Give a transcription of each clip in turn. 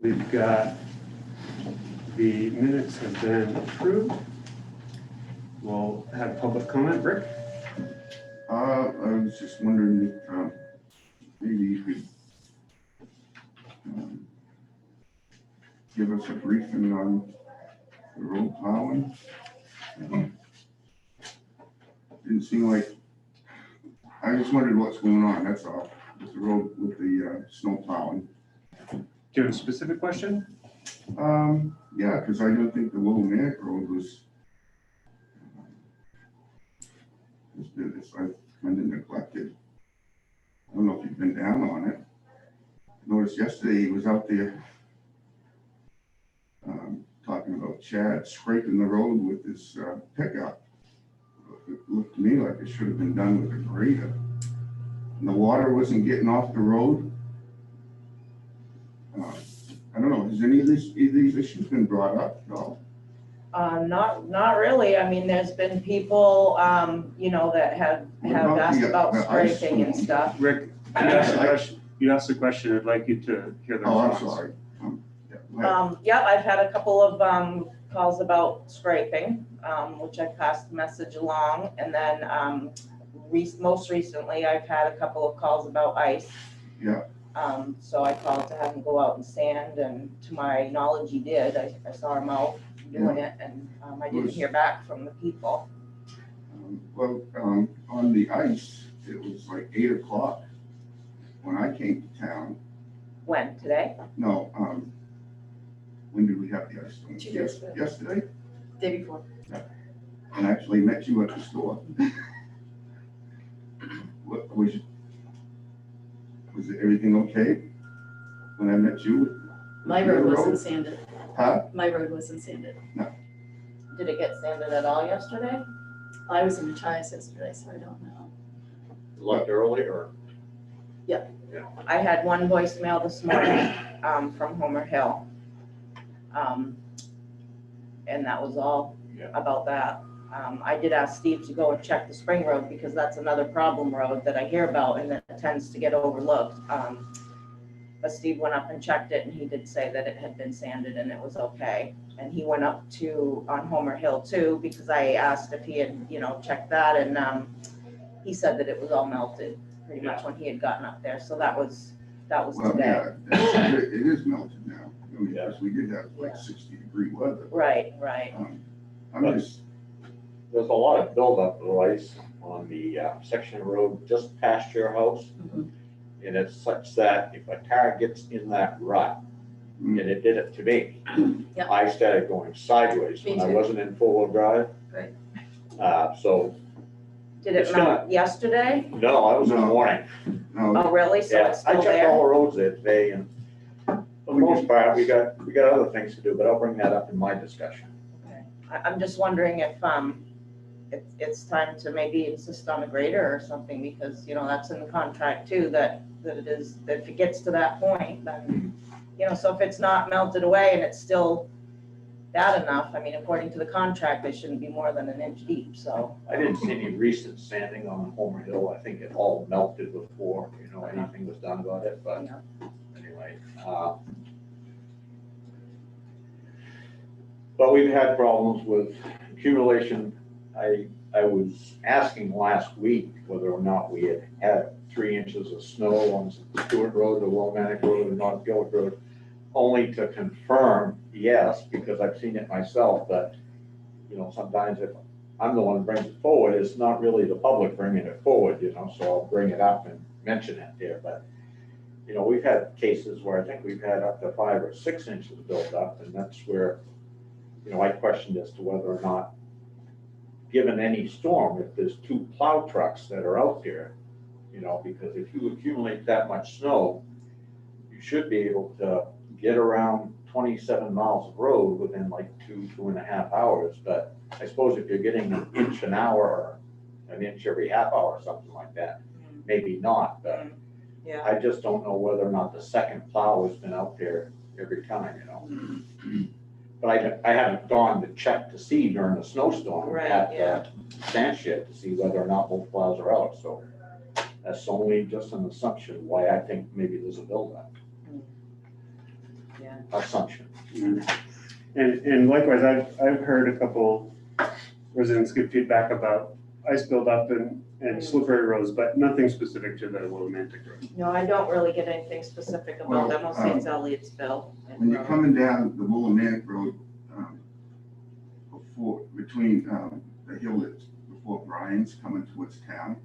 We've got the minutes have been approved. We'll have public comment. Rick? I was just wondering if maybe you could give us a briefing on the road plowing. Didn't seem like, I just wondered what's going on, that's all, with the road, with the snow plowing. Do you have a specific question? Yeah, because I don't think the Little Manic Road was, it's like kind of neglected. I don't know if you've been down on it. Noticed yesterday he was out there talking about Chad scraping the road with his pickup. It looked to me like it should have been done with a grader. And the water wasn't getting off the road. I don't know, has any of these issues been brought up? No. Not really. I mean, there's been people, you know, that have asked about scraping and stuff. Rick, you asked a question. I'd like you to hear the Oh, I'm response. sorry. Yeah, I've had a couple of calls about scraping, which I passed the message along. And then most recently, I've had a couple of calls about ice. Yeah. So I called to have him go out and sand, and to my knowledge, he did. I saw him out doing it, and I didn't hear back from the people. On the ice, it was like 8 o'clock when I came to town. When, today? No, when did we have the ice storm? 2 days ago. Yesterday? Day before. And I actually met you at the store. What was everything okay when I met you? My road wasn't sanded. Huh? My road wasn't sanded. Did it get sanded at all yesterday? I was in Machias yesterday, so I don't know. Left early or? I had one voicemail this morning from Homer Hill. And that was all about that. I did ask Steve to go and check the Spring Road because that's another problem road that I hear about and that tends to get overlooked. But Steve went up and checked it, and he did say that it had been sanded and it was okay. And he went up on Homer Hill too, because I asked if he had, checked that, and he said that it was all melted pretty much when he had gotten up there. So that was Well, today. yeah, it is melted now. I mean, because we did have like 60-degree weather. Right. There's a lot of buildup of ice on the section of road just past your house. Mhm. And it's such that if a car gets in that rut, Mm. and it did it to me, Yeah. I started going sideways Me when I too. wasn't in four-wheel drive. Right. So, Did it It's melt yesterday? no, I was in the No. morning. No, Oh, really? So Yeah, it's I still checked there? all the roads there today, and for the most part, we got other things to do, but I'll bring that up in my discussion. I'm just wondering if it's time to maybe insist on a grader or something, because, that's in the contract too, that it is, that if it gets to that point, then, so if it's not melted away and it's still bad enough, I mean, according to the contract, they shouldn't be more than an inch deep, so. I didn't see any recent sanding on Homer Hill. I think it all melted before, anything was done about it, but anyway. But we've had problems with accumulation. I was asking last week whether or not we had 3 inches of snow on Stewart Road, the Wilmanic Road, and North Gilbert Road, only to confirm yes, because I've seen it myself, but, sometimes if I'm the one who brings it forward, it's not really the public bringing it forward, so I'll bring it up and mention it there, but, we've had cases where I think we've had up to 5 or 6 inches built up, and that's where, I questioned as to whether or not, given any storm, if there's 2 plow trucks that are out there, because if you accumulate that much snow, you should be able to get around 27 miles of road within like 2.5 hours. But I suppose if you're getting an inch an hour or an inch every half hour or something like that, maybe not. But Yeah. I just don't know whether or not the second plow has been out there every time, But I haven't gone to check to see during the snowstorm Right, at yeah. the sand shed to see whether or not both plows are out. So that's only just an assumption why I think maybe there's a buildup. Yeah. assumption. And likewise, I've heard a couple residents give feedback about ice buildup and slippery roads, but nothing specific to the Willimantic Road. No, I don't really get anything specific about that, mostly it's Elliotsville. and When you're Road. coming down the Willimantic Road, between the hill that's before Brian's coming towards town,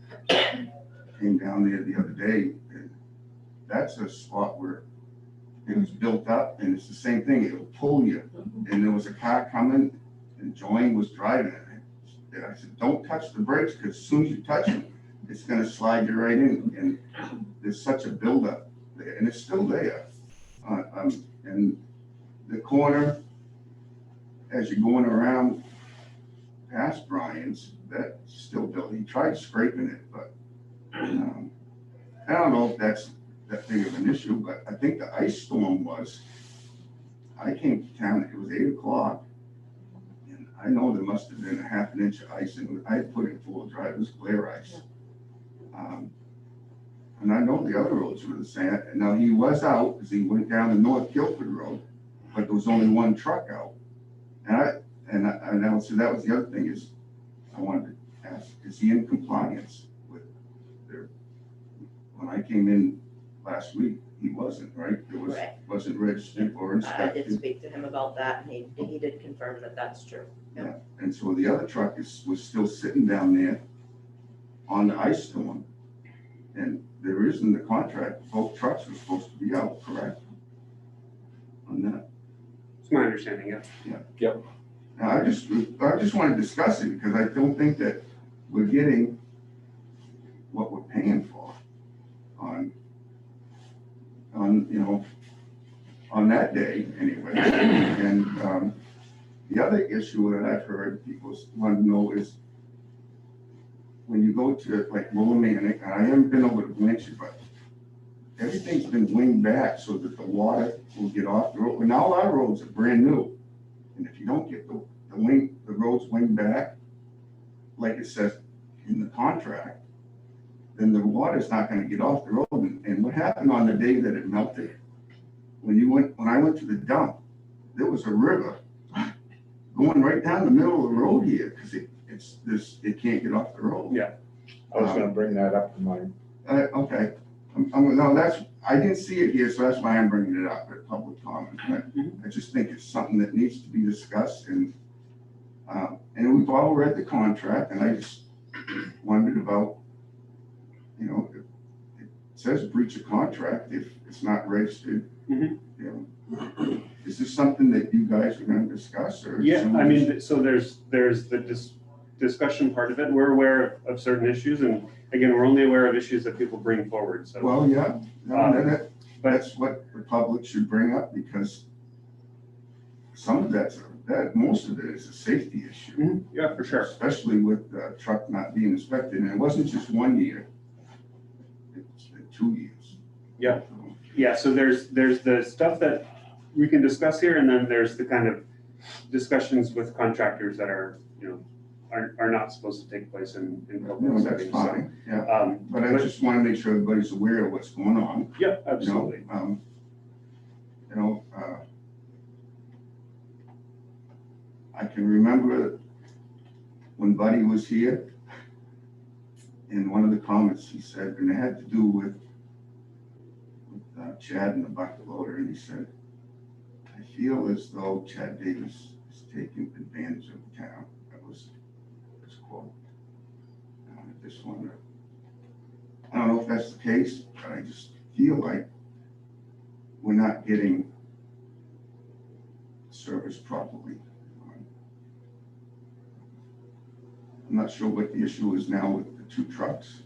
came down there the other day, and that's a spot where it was built up, and it's the same thing, it'll pull you. And there was a car coming, and Joanne was driving it. And I said, don't touch the brakes, because as soon as you touch them, it's gonna slide you right in, and there's such a buildup there, and it's still there. And the corner, as you're going around past Brian's, that's still built. He tried scraping it, but I don't know if that's that big of an issue, but I think the ice storm was, I came to town, it was 8 o'clock, and I know there must have been a half an inch of ice, and I had put it full of dry, it was glare ice. And I know the other roads were the same, and now he was out, because he went down the North Guilford Road, but there was only one truck out. And I so that was the other thing is, I wanted to ask, is he in compliance with their, when I came in last week, he wasn't, right? It was, Right. wasn't registered or I did inspected. speak to him about that, and he did confirm that that's true. Yeah, and so the other truck was still sitting down there on the ice storm. And there is in the contract, both trucks were supposed to be out, correct? On that. It's my understanding, yeah. Now, I just want to discuss it because I don't think that we're getting what we're paying for on, you know, on that day anyway. And the other issue that I've heard people want to know is when you go to like Willimantic, and I haven't been over to Blanchard, but everything's been winged back so that the water will get off the road. And now our roads are brand new. And if you don't get the roads winged back, like it says in the contract, then the water's not gonna get off the road. And what happened on the day that it melted, when I went to the dump, there was a river going right down the middle of the road here, because it can't get off the road. Yeah. I was gonna bring that up in my, Okay, no, I didn't see it here, so that's why I'm bringing it up at public comment. I just think it's something that needs to be discussed, and we've all read the contract, and I just wondered about, you know, it says breach of contract if it's not registered. Mhm. You know, is this something that you guys are gonna discuss, or? Yeah, I mean, so there's the discussion part of it. We're aware of certain issues, and again, we're only aware of issues that people bring forward, so. Well, yeah, no, that's what the public should bring up, because some of most of it is a safety issue. Yeah, for sure. Especially with the truck not being inspected, and it wasn't just 1 year, it's been 2 years. Yeah. Yeah, so there's the stuff that we can discuss here, and then there's the kind of discussions with contractors that are, you know, are not supposed to take place in public No, that's settings. So, fine, yeah, but I just want to make sure everybody's aware of what's going on. Yeah, You know, absolutely. you know, I can remember when Buddy was here, in one of the comments he said, and it had to do with Chad and the bucket loader, and he said, I feel as though Chad Davis is taking advantage of the town. That was his quote. I just wonder, I don't know if that's the case, but I just feel like we're not getting service properly. I'm not sure what the issue is now with the 2 trucks.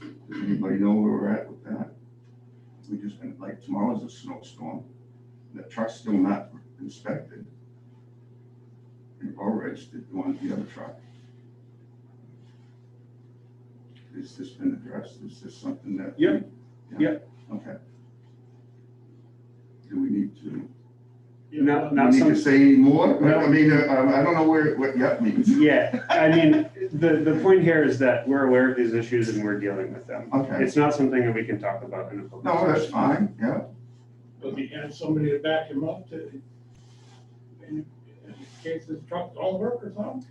Does anybody know where we're at with that? We just been, like, tomorrow's a snowstorm. The truck's still not inspected. We've all registered the other truck. Has this been addressed? Is this something that? Yeah. Okay. Do we need to? Not Do we need some. to say any more? No. I mean, I don't know what yet means. Yeah, I mean, the point here is that we're aware of these issues and we're dealing with them. Okay. It's not something that we can talk about in a public No, that's session. fine, yeah. Does he have somebody to back him up in case his truck don't work or something?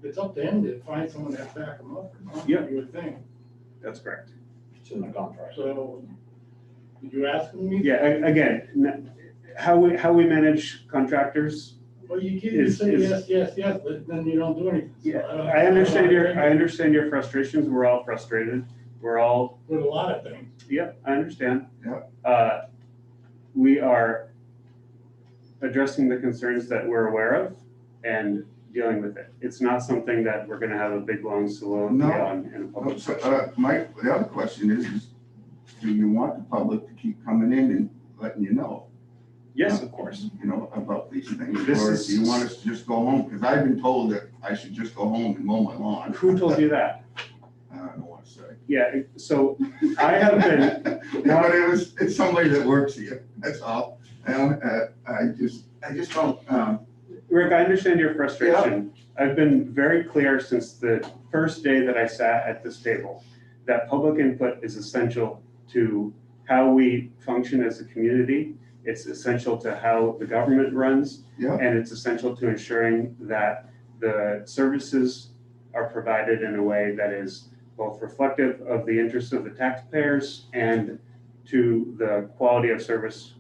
It's up to him to find someone to back him up or something, Yep. you would think. That's correct. It's in the contract. So, did you ask him? Yeah, again, how we manage contractors, Well, you can't is- say is- yes, but then you don't do anything. So, yeah, don't- I understand your frustrations, we're all frustrated, we're all, With a lot of things. yep, I understand. Yeah. We are addressing the concerns that we're aware of and dealing with it. It's not something that we're gonna have a big, long soliloquy No. on in a public So, session. Mike, the other question is, do you want the public to keep coming in and letting you know, Yes, of course. about these things? This Or is- do you want us to just go home? Because I've been told that I should just go home and mow my lawn. Who told you that? I don't want to say. Yeah, so I have been, But it's somebody that works here, that's all. I just don't, Rick, I understand your frustration. I've been very clear since the first day that I sat at this table that public input is essential to how we function as a community. It's essential to how the government runs, yeah, and it's essential to ensuring that the services are provided in a way that is both reflective of the interests of the taxpayers and to the quality of service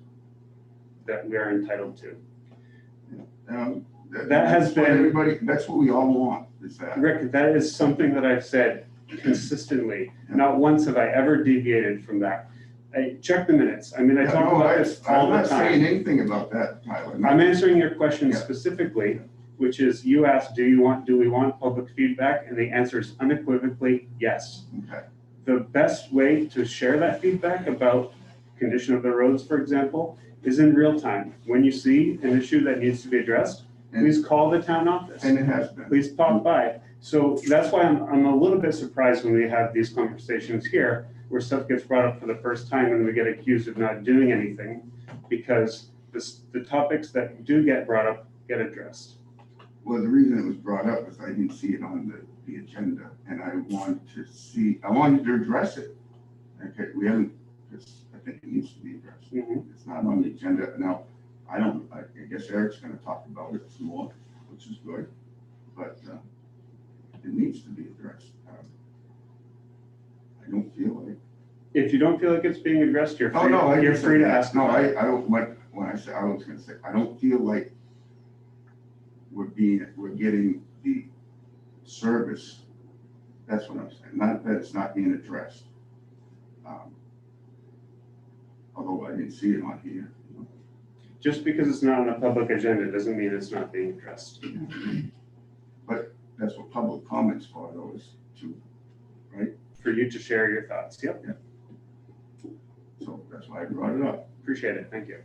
that we are entitled to. That has that's what been- everybody, that's what we all want, is that. Rick, that is something that I've said consistently. Not once have I ever deviated from that. Check the minutes. I mean, I Yeah, talk no, about this all I'm the not saying time. anything about that, Tyler. I'm answering your question Yeah. specifically, which is you asked, do we want public feedback? And the answer is unequivocally yes. Okay. The best way to share that feedback about condition of the roads, for example, is in real time. When you see an issue that needs to be addressed, please call the town office. And it has been. Please pop by. So that's why I'm a little bit surprised when we have these conversations here, where stuff gets brought up for the first time and we get accused of not doing anything, because the topics that do get brought up get addressed. Well, the reason it was brought up is I didn't see it on the agenda, and I wanted to address it. Okay, we haven't, because I think it needs to be addressed. Mhm. It's not on the agenda. Now, I guess Eric's gonna talk about it some more, which is good, but it needs to be addressed. I don't feel like. If you don't feel like it's being addressed, you're Oh, no, I free, you're just free said to that. ask. No, about it. I don't, when I said, I was gonna say, I don't feel like we're getting the service. That's what I'm saying, not that it's not being addressed. Although I didn't see it on here. Just because it's not on the public agenda doesn't mean it's not being addressed. But that's what public comments for, though, is to, For you to share your thoughts. Yep, so that's why I brought it up. appreciate it. Thank you.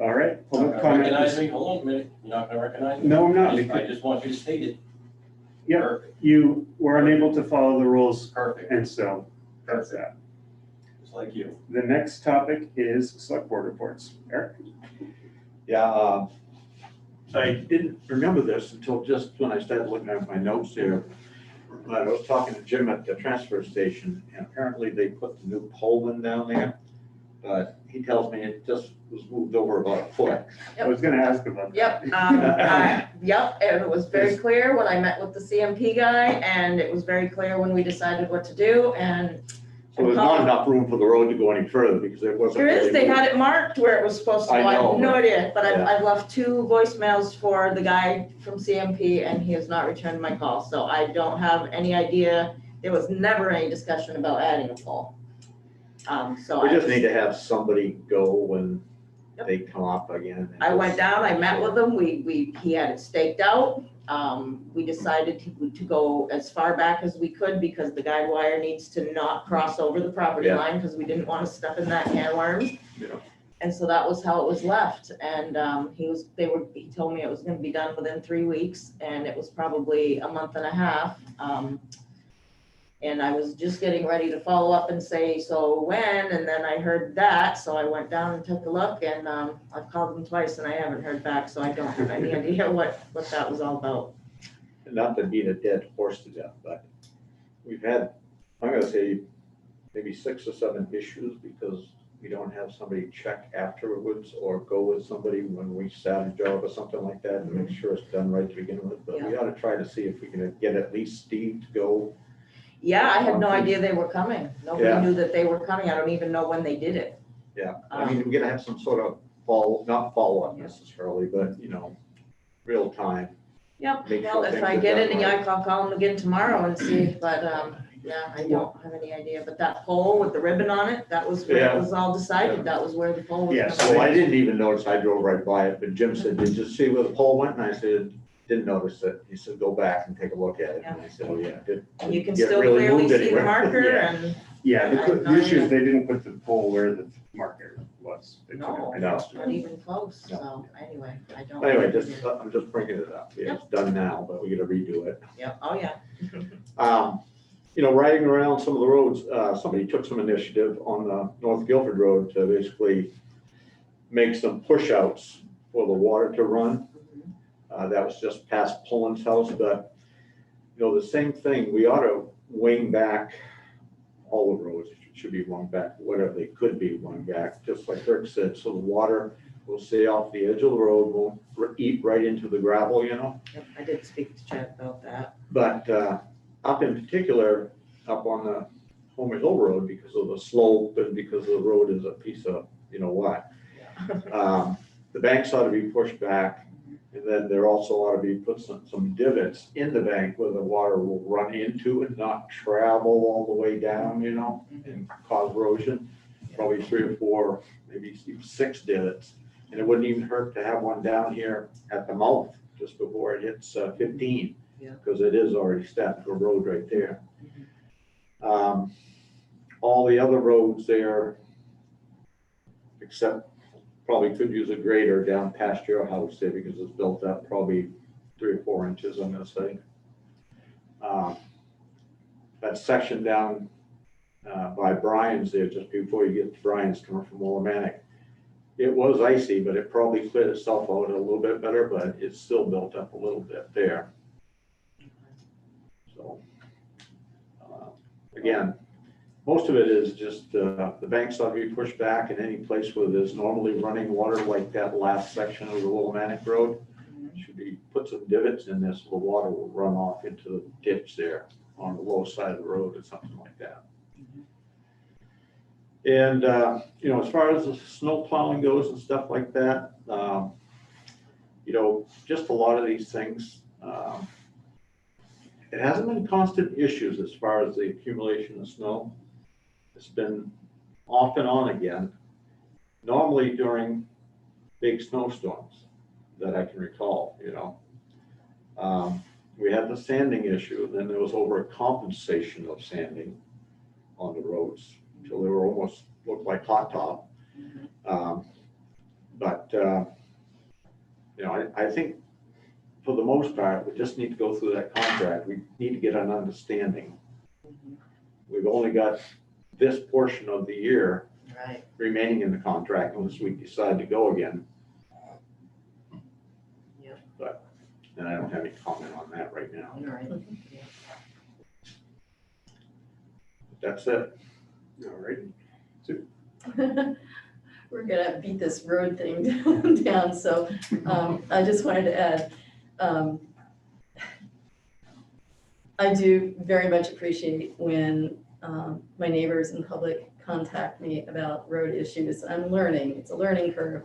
All right, public comment. Recognize me, hold on a minute, you're not gonna recognize me? No, I'm not. I just want you to state it. Yep, Perfect, you were unable to follow the rules, perfect, and so that's that. just like you. The next topic is select board reports. Eric? Yeah, I didn't remember this until just when I started looking at my notes here. But I was talking to Jim at the transfer station, and apparently they put the new pole in down there. But he tells me it just was moved over about a foot. I was gonna ask about that. Yep, yep, and it was very clear when I met with the CMP guy, and it was very clear when we decided what to do, and So there's not enough room for the road to go any further because it wasn't. there is, really they moved. had it marked where it was supposed to go, I I have know, no but- idea, but yeah. I've left 2 voicemails for the guy from CMP, and he has not returned my call, so I don't have any idea, there was never any discussion about adding a pole. So We I just need to have somebody go when Yep. they come up again. and I went just- down, I met with him, he had it staked out. We decided to go as far back as we could because the guide wire needs to not cross over the property Yeah. line because we didn't want to step in that can of worms. Yeah. And so that was how it was left. And he told me it was gonna be done within 3 weeks, and it was probably a month and a half. And I was just getting ready to follow up and say, so when? And then I heard that, so I went down and took a look, and I've called them twice and I haven't heard back, so I don't have any idea what that was all about. Not to beat a dead horse to death, but we've had, I'm gonna say, maybe 6 or 7 issues because we don't have somebody check afterwards or go with somebody when we start a job or something like that to make sure it's done right to begin with. But we ought to try to see if we can get at least Steve to go. Yeah, I had no idea they were coming. Nobody Yeah. knew that they were coming. I don't even know when they did it. Yeah, I mean, we're gonna have some sort of not follow-up necessarily, but, real time. Yep, Make well, sure if things I are get done any, right. I'll call them again tomorrow and see, but, yeah, I don't have any idea. But that pole with the ribbon on it, that was where Yeah. it was all decided. That was where the pole was. Yeah, coming So I from. didn't even notice, I drove right by it, but Jim said, did you see where the pole went? And I said, didn't notice it. He said, go back and take a look at it. And I said, oh yeah, it did. And you can Get still really clearly moved see the anywhere. marker Yeah. and, Yeah, I have no the issue idea. is they didn't put the pole where the marker was. They took it no, right No. next to it. not even close. No. So anyway, I don't. Anyway, have just, any- I'm just bringing it up. Yeah, it's done now, but we gotta redo it. Yeah, oh, yeah. Riding around some of the roads, somebody took some initiative on the North Guilford Road to basically make some push-outs for the water to run. That was just past Pullen's house, but, the same thing, we ought to wing back all the roads. It should be wrung back, whatever they could be wrung back, just like Rick said, so the water will stay off the edge of the road, won't eat right into the gravel, Yep, I did speak to Chad about that. But up in particular, up on the Homer Hill Road, because of the slope and because the road is a piece of, what. The banks ought to be pushed back, and then there also ought to be put some divots in the bank where the water will run into and not travel all the way down, and cause erosion. Probably 3 or 4, maybe even 6 divots. And it wouldn't even hurt to have one down here at the mouth just before it hits 15. Yeah. Because it is already starting to erode right there. All the other roads there, except probably could use a grader down past your house there because it's built up probably 3 or 4 inches, I'm gonna say. That section down by Brian's there, just before you get to Brian's coming from Willimantic, it was icy, but it probably cleared itself out a little bit better, but it's still built up a little bit there. So, again, most of it is just the banks ought to be pushed back, and any place where there's normally running water, like that last section of the Willimantic Road, should be put some divots in there so the water will run off into the ditch there on the low side of the road or something like that. And, as far as the snow plowing goes and stuff like that, just a lot of these things, it hasn't been constant issues as far as the accumulation of snow. It's been off and on again, normally during big snowstorms that I can recall, We had the sanding issue, then there was overcompensation of sanding on the roads until they were almost looked like hot top. I think for the most part, we just need to go through that contract. We need to get an understanding. We've only got this portion of the year Right. remaining in the contract unless we decide to go again. Yeah. But, and I don't have any comment on that right now. All right. That's it. All right. We're gonna beat this road thing down, so I just wanted to add, I do very much appreciate when my neighbors in public contact me about road issues. I'm learning, it's a learning curve.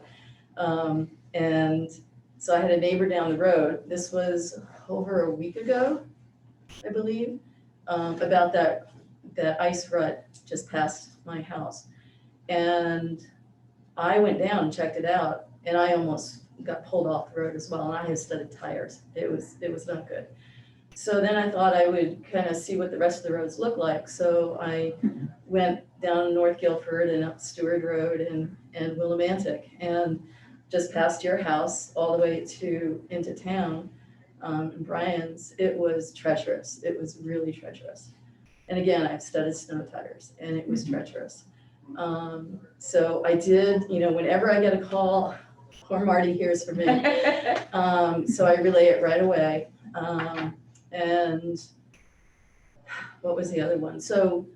And so I had a neighbor down the road, this was over a week ago, I believe, about that ice rut just past my house. And I went down and checked it out, and I almost got pulled off the road as well, and I had studded tires. It was not good. So then I thought I would kind of see what the rest of the roads look like. So I went down North Guilford and up Stewart Road and Willimantic, and just past your house all the way into town, in Brian's, it was treacherous. It was really treacherous. And again, I've studded snow tires, and it was treacherous. So I did, whenever I get a call, or Marty hears from me, so I relay it right away. And what was the other one? So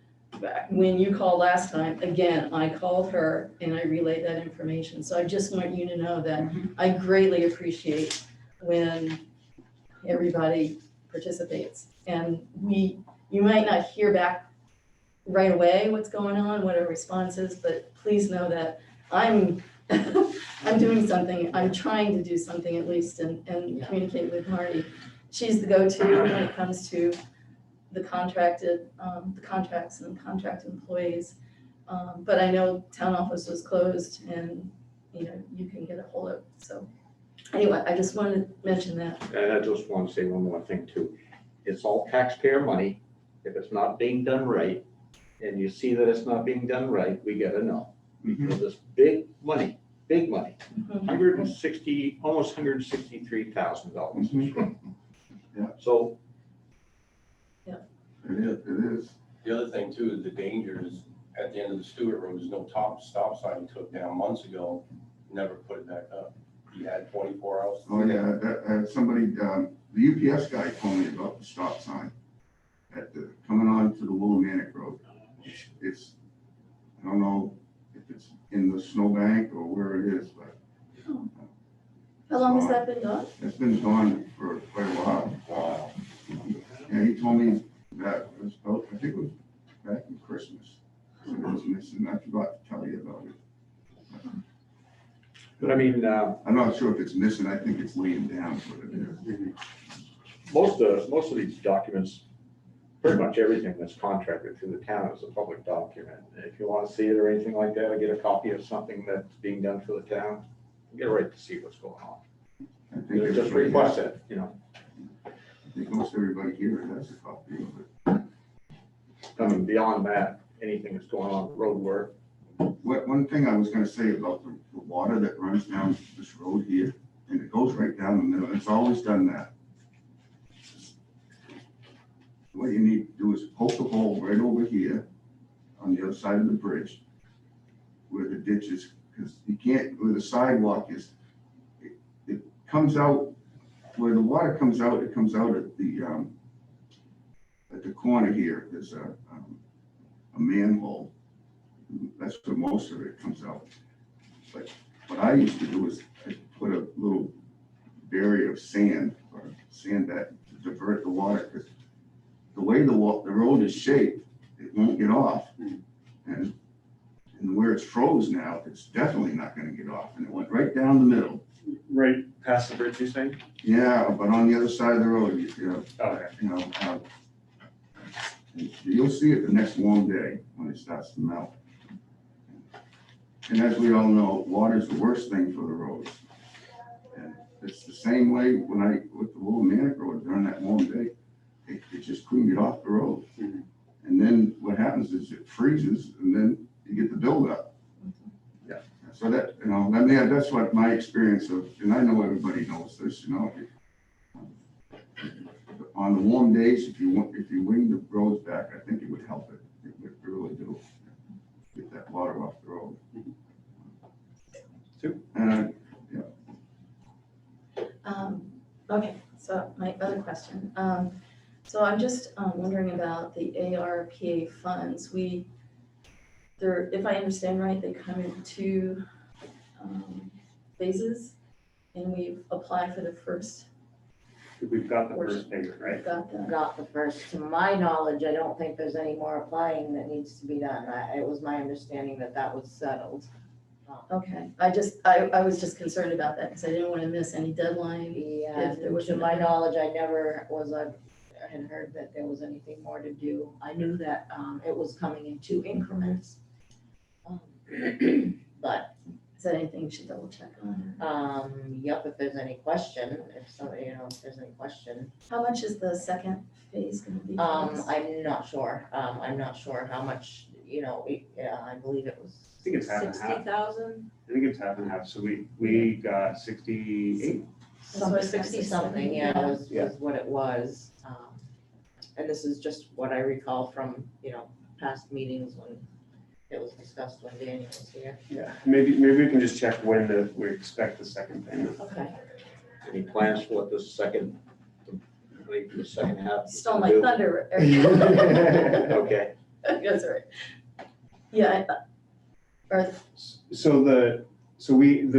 when you called last time, again, I called her and I relayed that information. So I just want you to know that I greatly appreciate when everybody participates. And you might not hear back right away what's going on, what our response is, but please know that I'm, I'm doing something, I'm trying to do something at least and communicate with Marty. She's the go-to when it comes to the contracted, the contracts and contract employees. But I know town office was closed and, you can get a hold of, so. Anyway, I just wanted to mention that. And I just want to say one more thing too. It's all taxpayer money. If it's not being done right, and you see that it's not being done right, we gotta know. Because it's big money, Mhm. $160, almost $163,000. Yeah. So It is. The other thing too, is the dangers at the end of the Stewart Road, there's no stop sign you took down months ago, never put it back up. You had 24 hours. Oh, yeah, somebody, the UPS guy told me about the stop sign coming on to the Willimantic Road. It's, I don't know if it's in the snowbank or where it is, but How long has that been gone? it's been gone for quite a while. Wow. Yeah, he told me that it was about, I think it was back in Christmas. It was missing, I forgot to tell you about it. but I mean, I'm not sure if it's missing, I think it's laying down for it. most of these documents, pretty much everything that's contracted through the town is a public document. If you want to see it or anything like that, or get a copy of something that's being done for the town, you get a right to see what's going on. I think Just everybody request has- it, I think most everybody here has a copy of it. I mean, beyond that, anything that's going on, road work. One thing I was gonna say about the water that runs down this road here, and it goes right down the middle, it's always done that. What you need to do is poke a hole right over here on the other side of the bridge where the ditch is, because you can't, where the sidewalk is, it comes out, where the water comes out, it comes out at the corner here, there's a manhole. That's where most of it comes out. But what I used to do is I put a little barrier of sand or sand that to divert the water, because the way the road is shaped, it won't get off. And where it's froze now, it's definitely not gonna get off. And it went right down the middle. Right past the bridge, you saying? Yeah, but on the other side of the road, Okay. You'll see it the next warm day when it starts to melt. And as we all know, water is the worst thing for the roads. And it's the same way with the Willimantic Road during that warm day, it just couldn't get off the road. Mhm. And then what happens is it freezes and then you get the buildup. Yeah. So that, that's what my experience of, and I know everybody knows this, on the warm days, if you wing the roads back, I think it would help it. It would really do. Get that water off the road. Two. Okay, so my other question, so I'm just wondering about the ARPA funds. If I understand right, they come in two phases, and we've applied for the first. We've got the first payment, right? Got the first. To my knowledge, I don't think there's any more applying that needs to be done. It was my understanding that that was settled. Okay, I was just concerned about that because I didn't want to miss any deadline. Yeah, If there was to my another- knowledge, I had heard that there was anything more to do. I knew that it was coming in two increments. But, Is that anything you should double check on? yep, if there's any question, if there's any question. How much is the second phase going to be? I'm not sure. I'm not sure how much, I believe it was I think it's half and half. 60,000? I think it's half and half. So we got 68. Something, 60 something, Yeah. was what it was. And this is just what I recall from, past meetings when it was discussed when Daniel was here. Yeah. Maybe we can just check when we expect the second payment. Okay. Any plans for what the second half? Stole my thunder. Okay, That's all right. Yeah, or, So the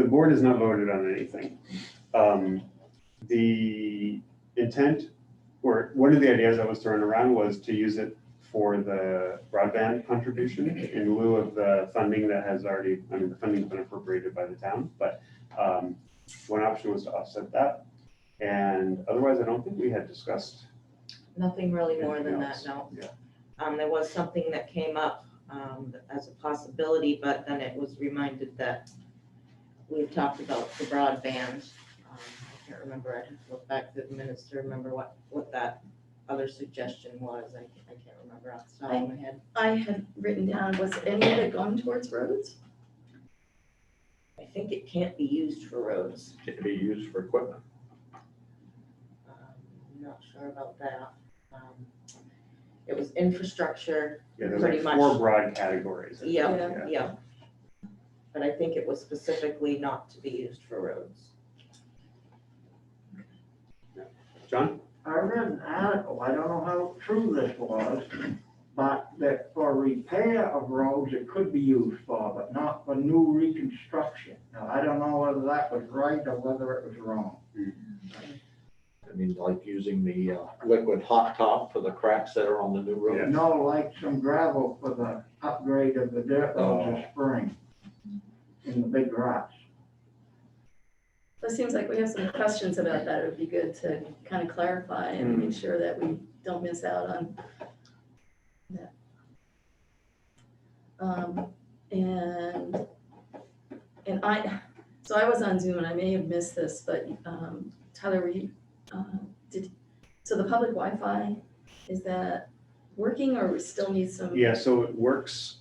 board has not voted on anything. The intent, or one of the ideas that was thrown around was to use it for the broadband contribution in lieu of the funding that has already, I mean, the funding's been appropriated by the town, but one option was to offset that. And otherwise, I don't think we had discussed. Nothing really more than Anything that, else? no. Yeah. There was something that came up as a possibility, but then it was reminded that we've talked about the broadband. I can't remember, I'd have to look back to the minutes to remember what that other suggestion was. I can't remember off the top of my head. I had written down, was any of it gone towards roads? I think it can't be used for roads. Can be used for equipment. Not sure about that. It was infrastructure. Yeah, there's Pretty like much. 4 broad categories. Yeah, yeah. But I think it was specifically not to be used for roads. John? I read an article, I don't know how true this was, but that for repair of roads, it could be used for, but not for new reconstruction. Now, I don't know whether that was right or whether it was wrong. I mean, like using the liquid hot top for the cracks that are on the new road. Yeah. No, like some gravel for the upgrade of the dirt roads this spring in the big ruts. So it seems like we have some questions about that. It would be good to kind of clarify and make sure that we don't miss out on that. And I was on Zoom and I may have missed this, but Tyler, were you, so the public Wi-Fi, is that working or we still need some? Yeah, so it works,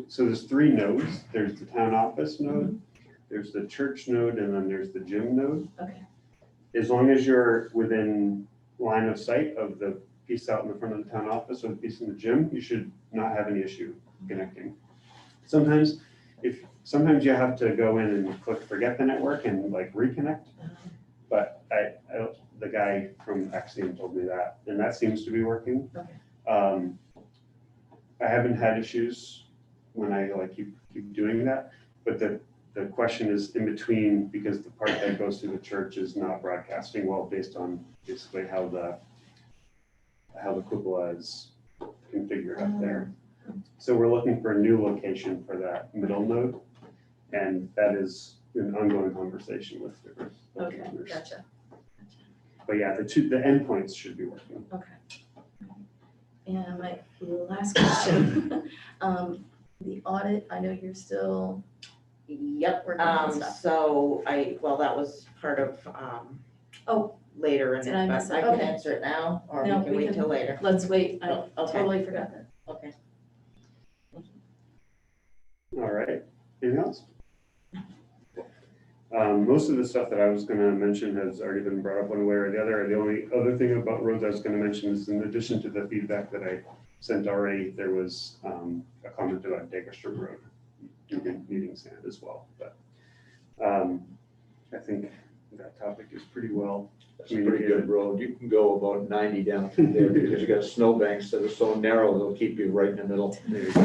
so there's 3 nodes. There's the town office node, there's the church node, and then there's the gym node. Okay. As long as you're within line of sight of the piece out in the front of the town office or the piece in the gym, you should not have any issue connecting. Sometimes you have to go in and click forget the network and like reconnect, but the guy from Axiom told me that, and that seems to be working. Okay. I haven't had issues when I like keep doing that, but the question is in between, because the part that goes through the church is not broadcasting well based on basically how the cupola is configured up there. So we're looking for a new location for that middle node, and that is an ongoing conversation with different Okay, owners. gotcha. But yeah, the endpoints should be working. Okay. And my last question, the audit, I know you're still, Yep, Working on stuff. so that was part of, Oh, later in did I it, miss but it? I can Okay. answer it now, or we No, can we wait can- till later. let's wait, I Oh, okay. totally forgot that. Okay. All right, anything else? Most of the stuff that I was gonna mention has already been brought up one way or the other. The only other thing about roads I was gonna mention is in addition to the feedback that I sent already, there was a comment about Daggerstrom Road needing sand as well, but I think that topic is pretty well. That's a pretty good road. You can go about 90 down through there because you got snowbanks that are so narrow, they'll keep you right in the middle. There you go.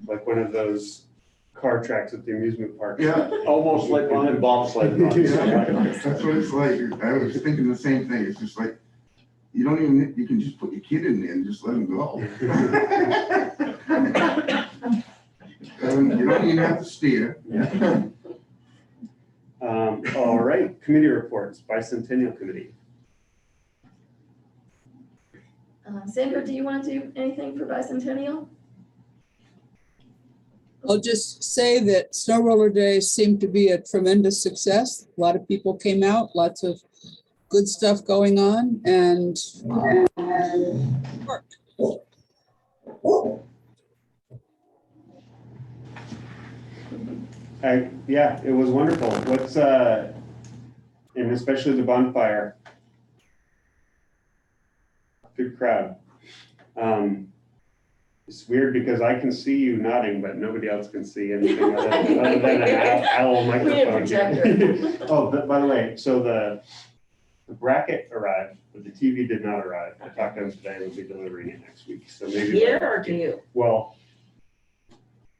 Like one of those car tracks at the amusement park. Yeah. Almost like one in bobsled. That's what it's like. I was thinking the same thing. It's just like, you can just put your kid in there and just let him go. You don't even have to steer. All right, committee reports, Bicentennial Committee. Sandra, do you want to do anything for Bicentennial? I'll just say that Snow Roller Days seemed to be a tremendous success. A lot of people came out, lots of good stuff going on, and worked. Yeah, it was wonderful. What's, and especially the bonfire. Good crowd. It's weird because I can see you nodding, but nobody else can see anything other than an owl microphone. projector. Oh, but by the way, so the bracket arrived, but the TV did not arrive. I talked to them today, they'll be delivering it next week, so maybe. Here or to you? Well,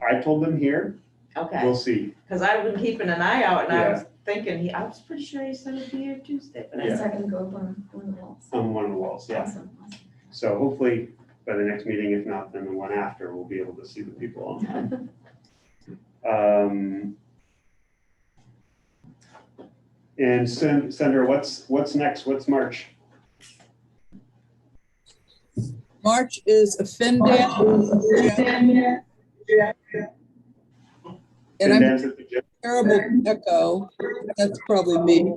I told them here, Okay, we'll see. because I've been keeping an eye out and I Yeah. was thinking, I was pretty sure he sent it to you Tuesday, but I Is that gonna go up on one of the walls? On one of the walls, yeah. Awesome, awesome. So hopefully by the next meeting, if not, then the one after, we'll be able to see the people on. And Sandra, what's next? What's March? March is a FinDan. And I'm Dance at the gym? terrible echo. That's probably me.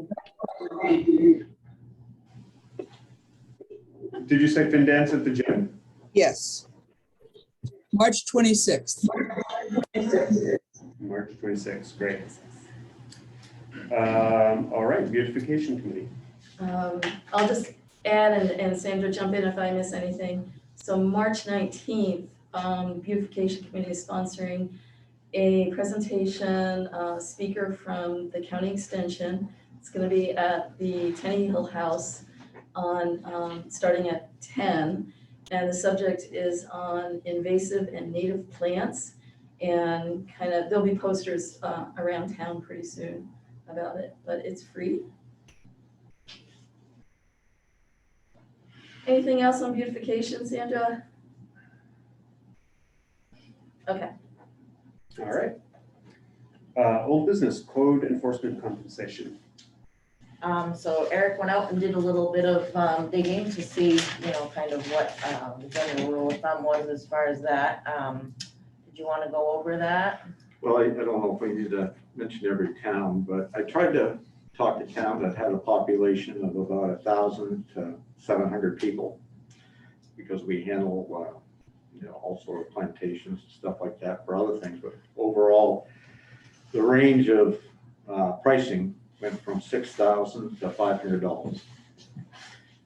Did you say fin dance at the gym? Yes. March 26th. March 26th, great. All right, beautification committee. I'll just add, and Sandra, jump in if I miss anything. So March 19th, Beautification Committee is sponsoring a presentation, speaker from the county extension. It's gonna be at the Tenny Hill House on, starting at 10. And the subject is on invasive and native plants. And kind of, there'll be posters around town pretty soon about it, but it's free. Anything else on beautification, Sandra? Okay. All right. Old business, code enforcement compensation. So Eric went out and did a little bit of digging to see, kind of what the general rule of thumb was as far as that. Did you want to go over that? Well, I don't know if we need to mention every town, but I tried to talk to towns that had a population of about 1,000 to 700 people, because we handle, all sort of plantations and stuff like that for other things. But overall, the range of pricing went from $6,000 to $500.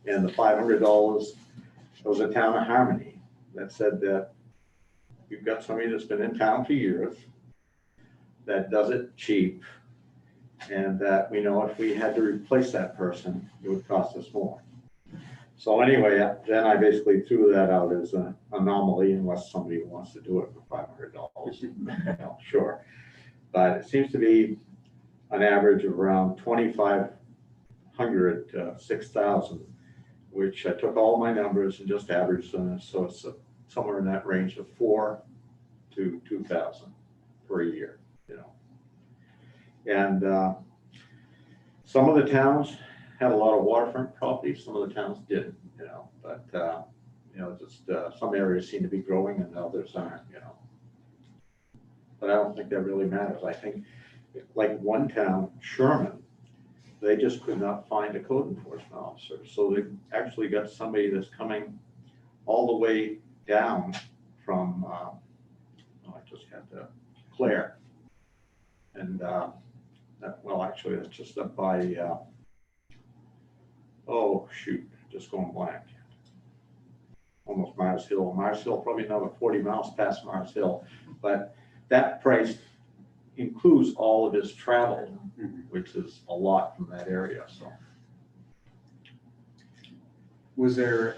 And the $500, there was a town of Harmony that said that you've got somebody that's been in town for years, that does it cheap, and that we know if we had to replace that person, it would cost us more. So anyway, then I basically threw that out as an anomaly, unless somebody wants to do it for $500. Sure. But it seems to be an average of around 2,500 to 6,000, which I took all my numbers and just averaged them. So it's somewhere in that range of 4,000 to 2,000 per year, And some of the towns had a lot of waterfront properties, some of the towns didn't, but just some areas seem to be growing and others aren't, But I don't think that really matters. I think, like one town, Sherman, they just could not find a code enforcement officer. So they actually got somebody that's coming all the way down from, Claire. And, actually, that's just up by, just going blank. Almost Mars Hill. Mars Hill, probably another 40 miles past Mars Hill. But that price includes all of his travel, which is a lot from that area, so. Was there,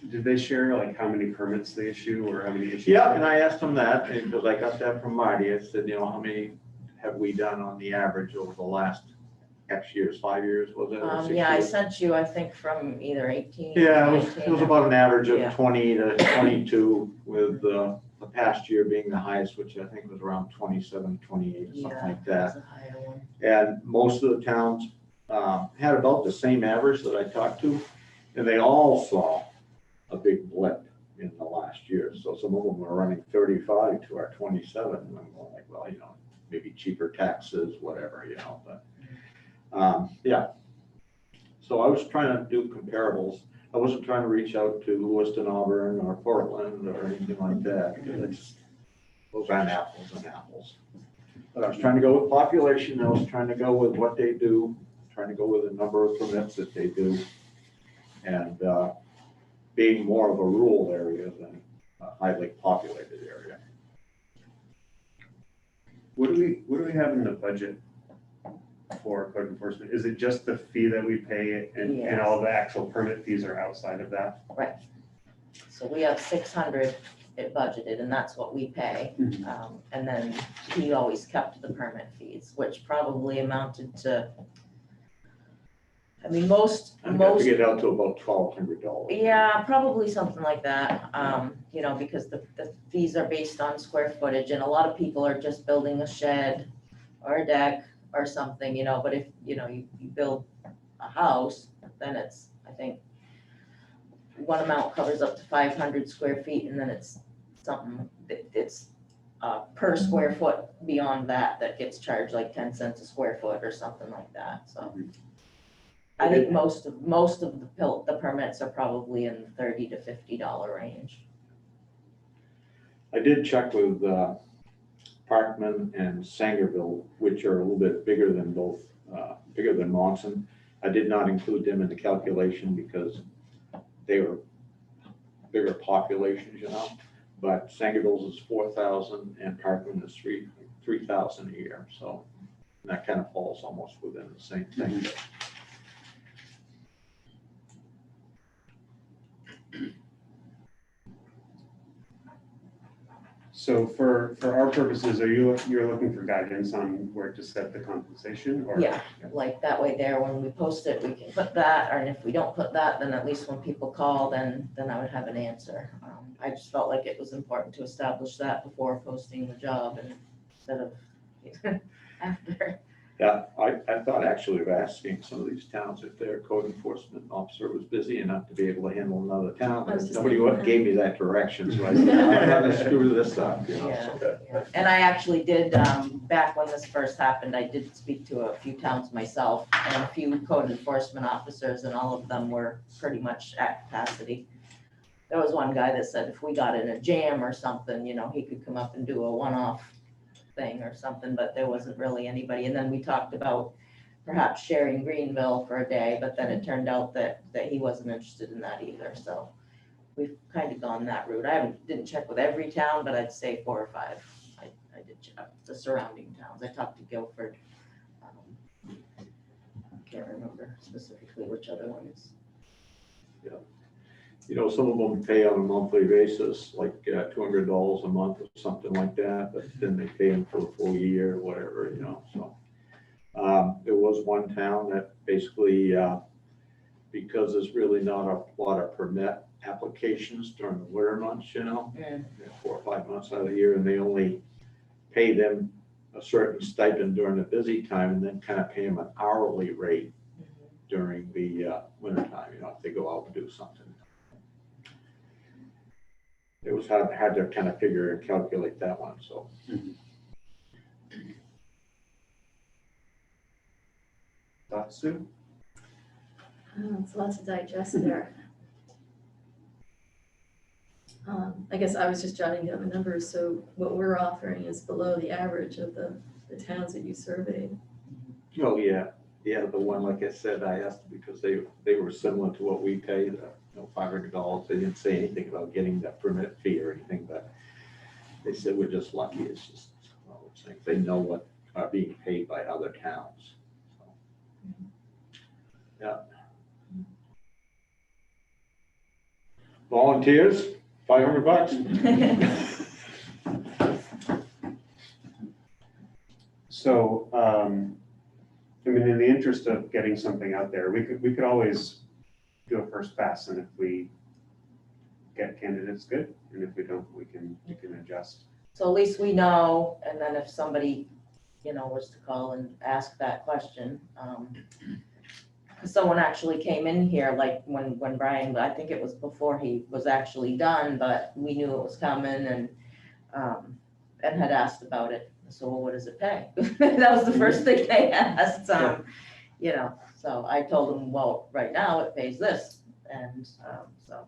did they share like how many permits they issue or how many issues? Yeah, and I asked them that, because I got that from Marty. I said, how many have we done on the average over the last X years, 5 years, was it? or 6 Yeah, I years? sent you, I think, from either 18. Yeah, or it 19. was about an average of Yeah. 20 to 22, with the past year being the highest, which I think was around 27, 28, or something like That's that. a higher one. And most of the towns had about the same average that I talked to, and they all saw a big blip in the last year. So some of them were running 35 to our 27, and I'm going like, well, maybe cheaper taxes, whatever, but yeah. So I was trying to do comparables. I wasn't trying to reach out to Lewiston, Auburn, or Portland, or anything like that, because those aren't apples and apples. But I was trying to go with population. I was trying to go with what they do, trying to go with the number of permits that they do, and being more of a rural area than a highly populated area. What do we have in the budget for code enforcement? Is it just the fee that we pay and all the actual permit fees are outside of that? So we have 600 it budgeted, and that's what we pay. And then he always kept the permit fees, which probably amounted to, I mean, most, I got to get out to about $1,200. yeah, probably something like that. You know, because the fees are based on square footage, and a lot of people are just building a shed or a deck or something, you know, but if, you know, you build a house, then it's, I think, one amount covers up to 500 square feet, and then it's something, it's per square foot beyond that gets charged like 10 cents a square foot or something like that, so. I think most of the permits are probably in the $30 to $50 range. I did check with Parkman and Sangerville, which are a little bit bigger than both, bigger than Monson. I did not include them in the calculation because they were bigger populations, you know. But Sangerville's is 4,000 and Parkman is 3,000 a year. So that kind of falls almost within the same thing. So for our purposes, you're looking for guidance on where to set the compensation or? Yeah, like that way there, when we post it, we can put that, and if we don't put that, then at least when people call, then I would have an answer. I just felt like it was important to establish that before posting the job and instead of after. Yeah, I thought actually of asking some of these towns if their code enforcement officer was busy enough to be able to handle another town. I was just Nobody thinking that. gave me that direction, so I said, I'm gonna screw this up, you know. Yeah, So, yeah. And I actually did, back when this first happened, I did speak to a few towns myself and a few code enforcement officers, and all of them were pretty much at capacity. There was one guy that said if we got in a jam or something, you know, he could come up and do a one-off thing or something, but there wasn't really anybody. And then we talked about perhaps sharing Greenville for a day, but then it turned out that he wasn't interested in that either. So we've kind of gone that route. Didn't check with every town, but I'd say 4 or 5. I did check the surrounding towns. I talked to Guilford. I can't remember specifically which other ones. you know, some of them pay on a monthly basis, like $200 a month or something like that, but then they pay them for a full year or whatever, you know, so. There was one town that basically, because there's really not a lot of permit applications during the winter months, you know, 4 or 5 months out of the year, and they only pay them a certain stipend during the busy time and then kind of pay them an hourly rate during the winter time, you know, if they go out and do something. It was hard to kind of figure and calculate that one, so. Thoughts, Sue? It's lots to digest there. I guess I was just jotting down the numbers, so what we're offering is below the average of the towns that you surveyed. Oh, yeah, the one, like I said, I asked because they were similar to what we paid, $500. They didn't say anything about getting that permit fee or anything, but they said we're just lucky. It's just one of those things. They know what are being paid by other towns. So, yeah. Volunteers, $500. So, I mean, in the interest of getting something out there, we could always do a first pass, and if we get candidates, good, and if we don't, we can adjust. So at least we know, and then if somebody, was to call and ask that question, someone actually came in here, like when Brian, I think it was before he was actually done, but we knew it was coming and had asked about it. So, well, what does it pay? That was the first thing they asked, so I told them, well, right now it pays this. And so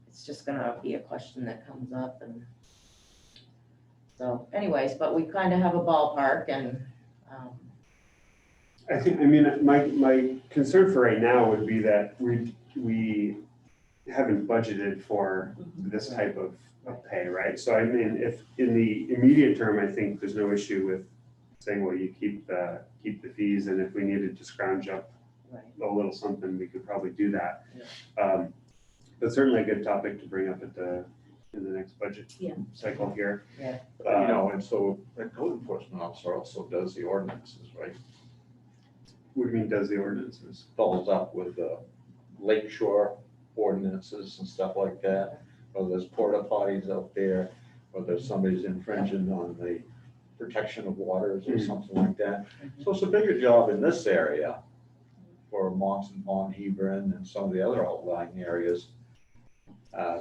it's just gonna be a question that comes up. And so anyways, but we kind of have a ballpark and my concern for right now would be that we haven't budgeted for this type of pay, right? So I mean, if in the immediate term, I think there's no issue with saying, well, you keep the fees, and if we needed to scrounge up Right. a little something, we could probably do that. But certainly a good topic to bring up in the next budget Yeah. cycle here. Yeah. You know, and so the code enforcement officer also does the ordinances, right? What do you mean does the ordinances? Follows up with the lake shore ordinances and stuff like that. Or there's porta potties out there, or there's somebody's infringing on the protection of waters or something like that. So it's a bigger job in this area for Monson, Pond, Hebron, and some of the other outlying areas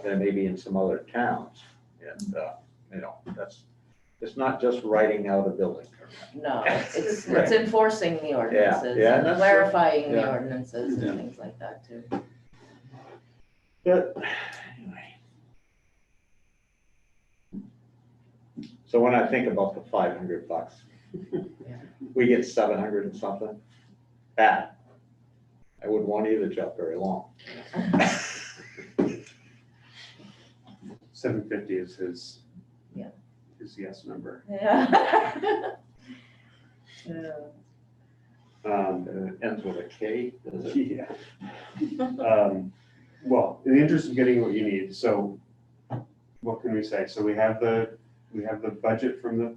than maybe in some other towns. And, you know, it's not just writing out a building permit. No, it's Right. enforcing the ordinances yeah, and that's clarifying the yeah. ordinances Yeah. and things like that too. But anyway. So when I think about the $500, we get 700 and something, bad. I wouldn't want either job very long. 750 is his. Yeah. His yes number. Yeah. Yeah. It ends with a K, does it? Yeah. Well, in the interest of getting what you need, so what can we say? So we have the budget from the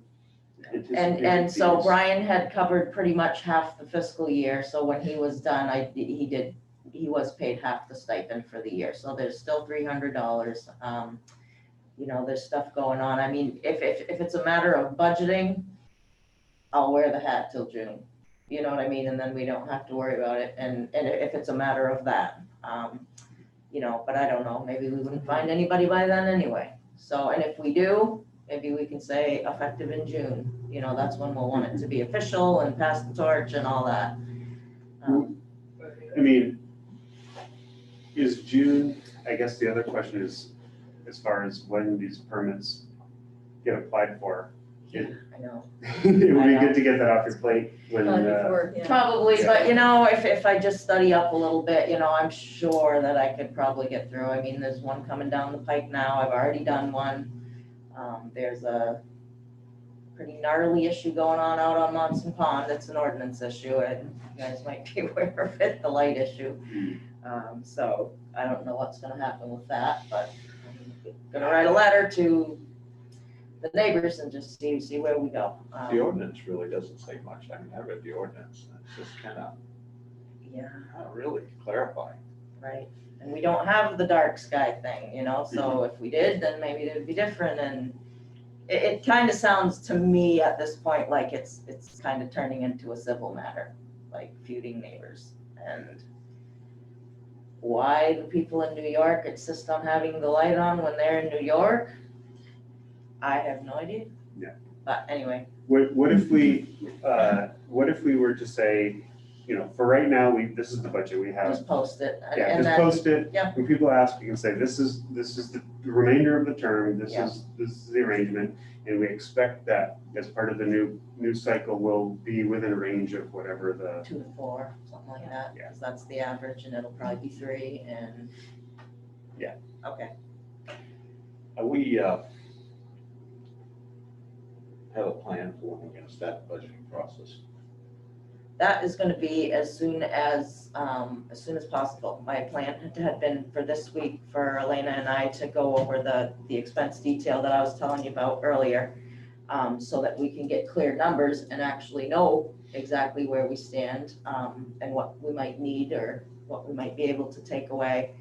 anticipated And so fees. Brian had covered pretty much half the fiscal year, so when he was done, he was paid half the stipend for the year, so there's still $300. You know, there's stuff going on. I mean, if it's a matter of budgeting, I'll wear the hat till June. You know what I mean? And then we don't have to worry about it. And if it's a matter of that, you know, but I don't know, maybe we wouldn't find anybody by then anyway. So, and if we do, maybe we can say effective in June, you know, that's when we'll want it to be official and pass the torch and all that. I mean, is June, I guess the other question is, as far as when these permits get applied for, I know. it would be good to get that off your plate when, Before, yeah. Probably, Yeah. but you know, if I just study up a little bit, you know, I'm sure that I could probably get through. I mean, there's one coming down the pike now. I've already done one. There's a pretty gnarly issue going on out on Monson Pond. It's an ordinance issue, and you guys might be aware of it, the light issue. So I don't know what's gonna happen with that, but I'm gonna write a letter to the neighbors and just see where we go. The ordinance really doesn't say much. I mean, I read the ordinance, and it's just kind of Yeah, not really clarifying. right. And we don't have the dark sky thing, you know, so if we did, then maybe it would be different. And it kind of sounds to me at this point like it's kind of turning into a civil matter, like feuding neighbors. And why the people in New York insist on having the light on when they're in New York, I have no idea. Yeah. But anyway, what if we were to say, you know, for right now, this is the budget we have. just post it. Yeah, and just then, post it. yeah. When people ask, you can say, this is the remainder of the term, this Yeah. is the arrangement. And we expect that as part of the new cycle, will be within a range of whatever the, 2 to 4, something like that, Yeah. because that's the average, and it'll probably be 3, and. Yeah. Okay. We have a plan for when we're gonna start the budgeting process. That is gonna be as soon as possible. My plan had been for this week for Elena and I to go over the expense detail that I was telling you about earlier, so that we can get clear numbers and actually know exactly where we stand, and what we might need or what we might be able to take away.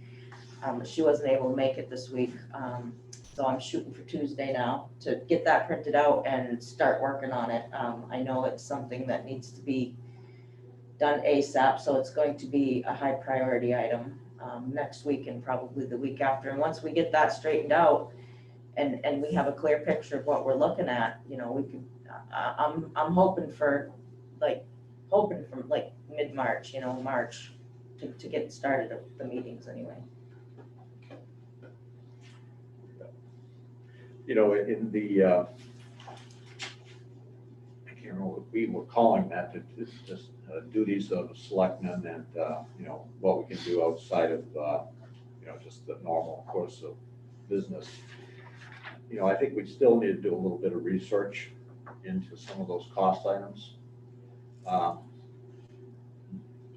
She wasn't able to make it this week, so I'm shooting for Tuesday now to get that printed out and start working on it. I know it's something that needs to be done ASAP, so it's going to be a high priority item next week and probably the week after. And once we get that straightened out and we have a clear picture of what we're looking at, you know, we could, I'm hoping for mid-March, you know, March to get started of the meetings anyway. You know, in the, I can't remember what we were calling that, it's just duties of selectmen and, you know, what we can do outside of, you know, just the normal course of business. You know, I think we still need to do a little bit of research into some of those cost items. And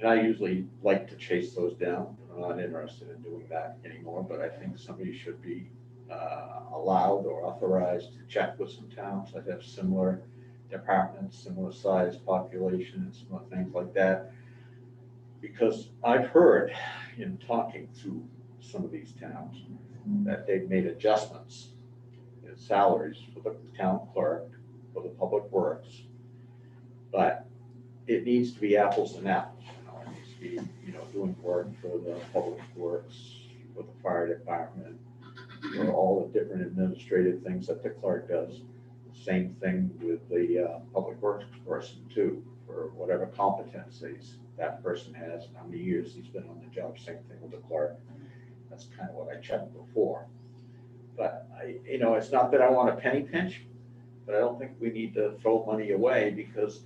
I usually like to chase those down. I'm not interested in doing that anymore, but I think somebody should be allowed or authorized to check with some towns that have similar departments, similar size population, and similar things like that. Because I've heard in talking to some of these towns that they've made adjustments in salaries for the town clerk, for the public works, but it needs to be apples and apples. It needs to be, doing work for the public works, for the fire department, for all the different administrative things that the clerk does. Same thing with the public works person too, for whatever competencies that person has, and how many years he's been on the job. Same thing with the clerk. That's kind of what I checked before. But it's not that I want a penny pinch, but I don't think we need to throw money away, because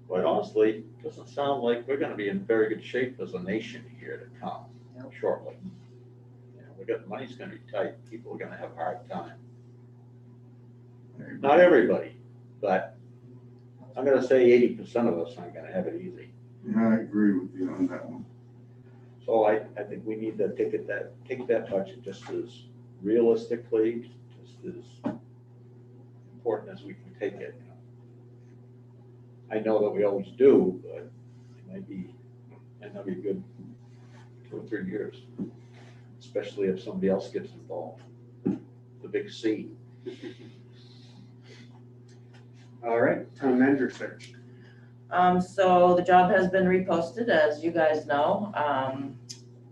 quite honestly, it doesn't sound like we're gonna be in very good shape as a nation here to come shortly. Money's gonna be tight. People are gonna have a hard time. Not everybody, but I'm gonna say 80% of us aren't gonna have it easy. Yeah, I agree with you on that one. So I think we need to take that budget just as realistically, just as important as we can take it. I know that we always do, but it might be a good 2 or 3 years, especially if somebody else gets involved. The big C. All right, town manager search. So the job has been reposted, as you guys know,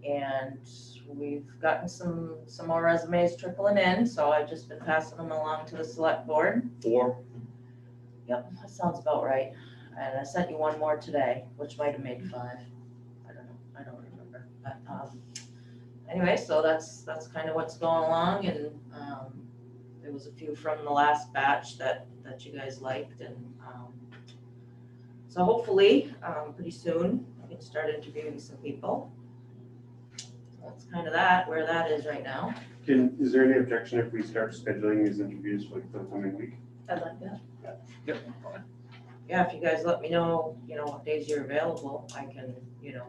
and we've gotten some more resumes trickling in, so I've just been passing them along to the select board. 4. Yep, that sounds about right. And I sent you one more today, which might have made 5. I don't know, I don't remember. But anyway, so that's kind of what's going along, and there was a few from the last batch that you guys liked, and so hopefully pretty soon I can start interviewing some people. So that's kind of where that is right now. Is there any objection if we start scheduling these interviews for the coming week? I'd like that. Yep. Yeah, if you guys let me know, what days you're available, I can, in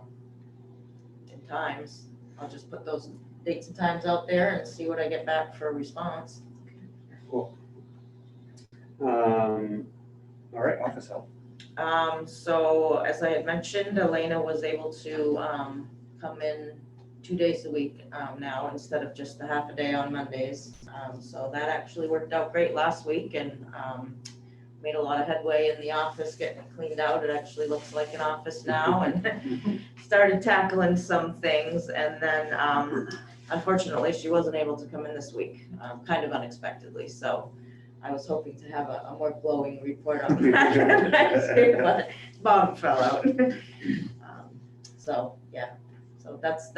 times, I'll just put those dates and times out there and see what I get back for a response. Cool. All right, office help. So as I had mentioned, Elena was able to come in 2 days a week now instead of just a half a day on Mondays. So that actually worked out great last week, and made a lot of headway in the office, getting it cleaned out. It actually looks like an office now, and started tackling some things. And then unfortunately, she wasn't able to come in this week, kind of unexpectedly. So I was hoping to have a more glowing report on that next week, but Bob fell out. So yeah, so that's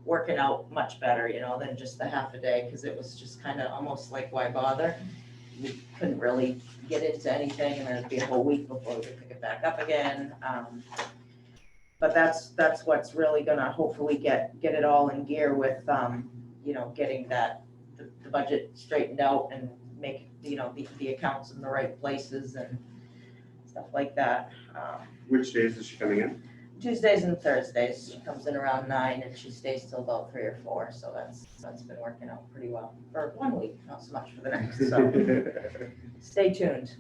working out much better, than just the half a day, because it was just kind of almost like, why bother? We couldn't really get into anything, and then it'd be a whole week before we could pick it back up again. But that's what's really gonna hopefully get it all in gear with, getting the budget straightened out and make, the accounts in the right places and stuff like that. Which days is she coming in? Tuesdays and Thursdays. She comes in around 9 and she stays till about 3 or 4. So that's been working out pretty well for 1 week, not so much for the next. So stay tuned.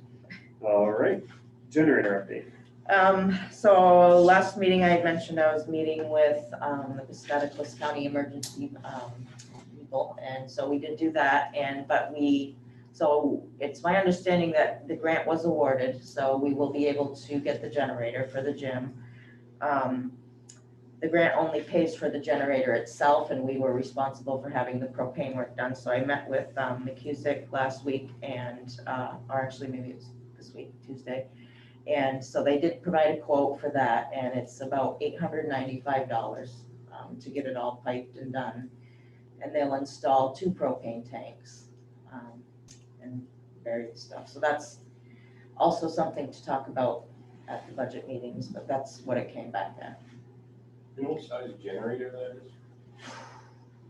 All right, generator update. So last meeting I had mentioned I was meeting with the Piscataquis County Emergency people, and so we did do that. So it's my understanding that the grant was awarded, so we will be able to get the generator for the gym. The grant only pays for the generator itself, and we were responsible for having the propane work done. So I met with McCusick last week, and or actually maybe it's this week, Tuesday. And so they did provide a quote for that, and it's about $895 to get it all piped and done. And they'll install 2 propane tanks and various stuff. So that's also something to talk about at the budget meetings, but that's what it came back at. You know what size generator that is?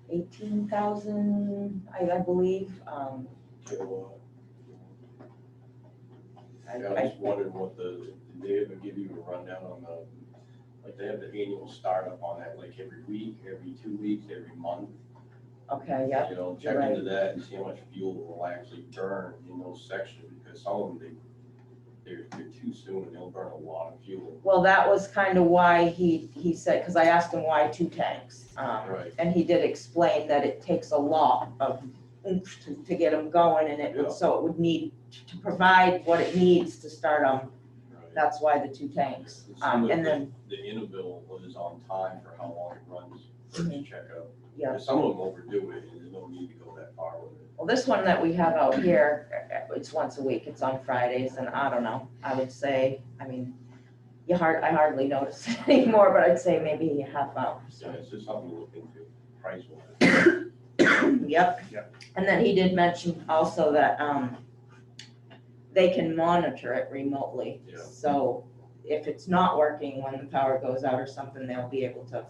18,000, I believe. Kilowatt. I was just wondering what did they ever give you a rundown on like they have the annual startup on that, like every week, every 2 weeks, every month? Okay, yeah, You know, check into that and see how much fuel will actually burn in those sections, because some of them, they're too soon and they'll burn a lot of fuel. well, that was kind of why he said, because I asked him why 2 tanks. Right. And he did explain that it takes a lot of oomph to get them going, and Yeah. so it would need to provide what it needs to start them. Right. That's why the 2 tanks. Some of And then, the Innobil is on time for how long it runs for Mhm. its checkup. yeah, Because some of them overdo it, and there's no need to go that far with it. well, this one that we have out here, it's once a week, it's on Fridays, and I don't know, I would say, I mean, I hardly notice it anymore, but I'd say maybe a half hour. So it's just something to look into, price-wise. Yep. Yep. And then he did mention also that, they can monitor it remotely. Yeah. So if it's not working when the power goes out or something, they'll be able to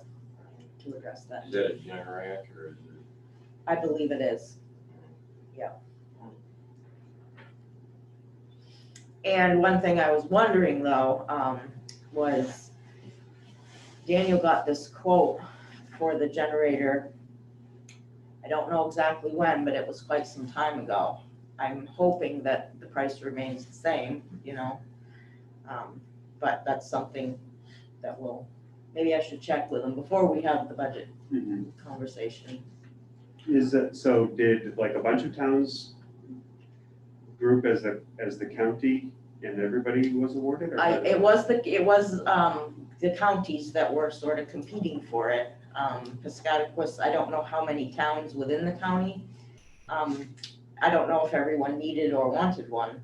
address that. Is that a Generac or is it? I believe it is. Yeah. And one thing I was wondering though, was Daniel got this quote for the generator. I don't know exactly when, but it was quite some time ago. I'm hoping that the price remains the same, you know. But that's something that maybe I should check with him before we have the budget Mhm. conversation. Is that, so did like a bunch of towns group as the county and everybody was awarded? Or It was the counties that were sort of competing for it. Piscataquis, I don't know how many towns within the county. I don't know if everyone needed or wanted one.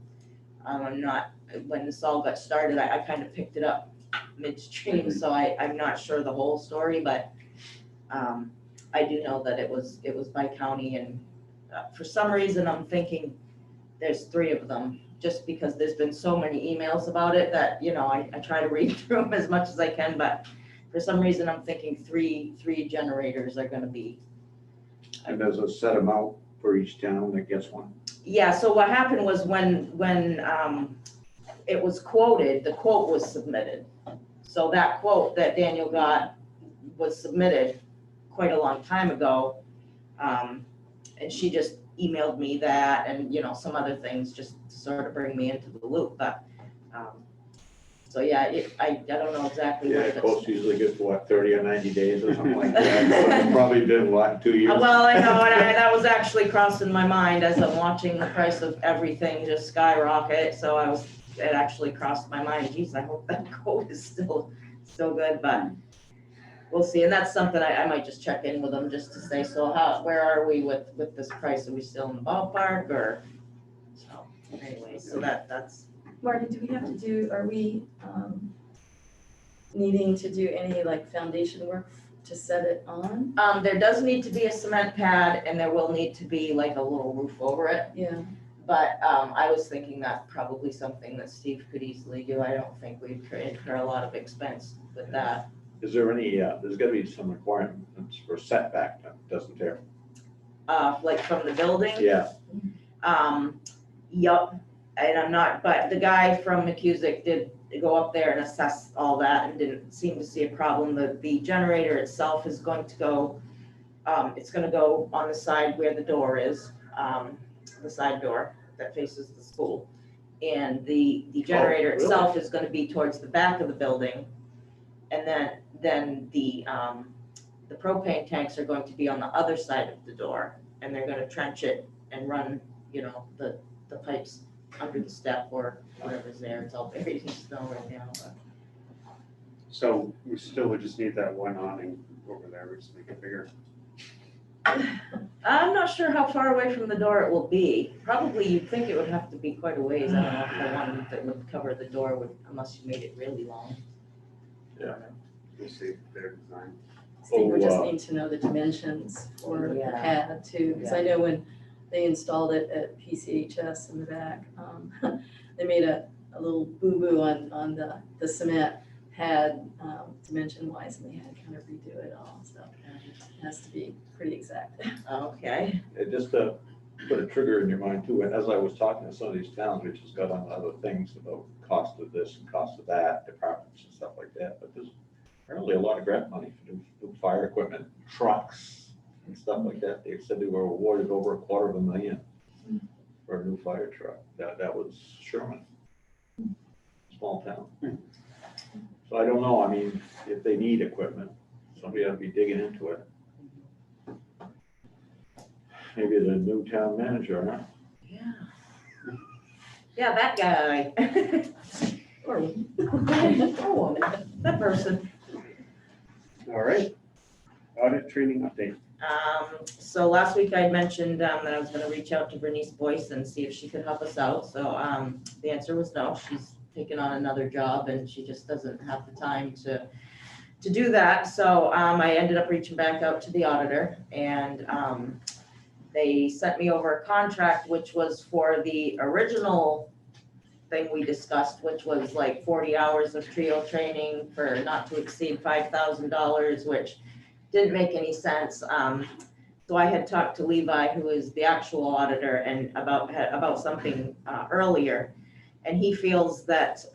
I'm not, when this all got started, I kind of picked it up midstream, so I'm not sure the whole story, but I do know that it was by county, and for some reason, I'm thinking there's 3 of them, just because there's been so many emails about it that, you know, I try to read through them as much as I can, but for some reason, I'm thinking three generators are gonna be. And there's a set amount for each town that gets one. Yeah, so what happened was when it was quoted, the quote was submitted. So that quote that Daniel got was submitted quite a long time ago. And she just emailed me that and, you know, some other things just to sort of bring me into the loop, but, so yeah, I don't know exactly Yeah, what it quotes is. usually good for what, 30 or 90 days or something like that. So it's probably been what, 2 years? Well, I know, and that was actually crossing my mind as I'm watching the price of everything just skyrocket, so it actually crossed my mind, geez, I hope that quote is still good, but we'll see, and that's something I might just check in with them just to say, so where are we with this price, are we still in the ballpark, or, so, anyway, so that's. Marty, are we needing to do any like foundation work to set it on? There does need to be a cement pad, and there will need to be like a little roof over it. Yeah, But I was thinking that's probably something that Steve could easily do. I don't think we'd incur a lot of expense with that. Is there any, there's gotta be some requirements for setback, doesn't there? Like from the building. Yeah, Yup, and I'm not, but the guy from McCusick did go up there and assess all that and didn't seem to see a problem. The generator itself is going to go, it's gonna go on the side where the door is, the side door that faces the school. And the generator really? itself is gonna be towards the back of the building. And then the propane tanks are going to be on the other side of the door, and they're gonna trench it and run, you know, the pipes under the step or whatever's there. It's all buried in snow right now, but. So we still would just need that one awning over there, we just make it bigger. I'm not sure how far away from the door it will be. Probably you'd think it would have to be quite a ways. I don't know if the one that would cover the door would, unless you made it really long. Yeah. We'll see their design. Steve, we just Oh, need to know the dimensions for the Yeah. pad too, because I know when they installed it at PCHS in the back, they made a little boo-boo on the cement pad dimension wise, and they had to kind of redo it all, so it has to be pretty exact. Okay. just to put a trigger in your mind too, and as I was talking to some of these towns, we just got on other things about cost of this and cost of that, departments and stuff like that, but there's apparently a lot of grant money for new fire equipment, trucks and stuff like that. They said they were awarded over $250,000 for a new fire truck. That was Sherman, small town. So I don't know, I mean, if they need equipment, somebody ought to be digging into it. Maybe the new town manager, huh? Yeah. Yeah, that guy. Or Or woman, that person. All right. Audit training update. So last week I mentioned that I was gonna reach out to Bernice Boyce and see if she could help us out. So the answer was no. She's taken on another job and she just doesn't have the time to do that. So I ended up reaching back out to the auditor and they sent me over a contract, which was for the original thing we discussed, which was like 40 hours of trio training for not to exceed $5,000, which didn't make any sense. So I had talked to Levi, who is the actual auditor, and about something earlier. And he feels that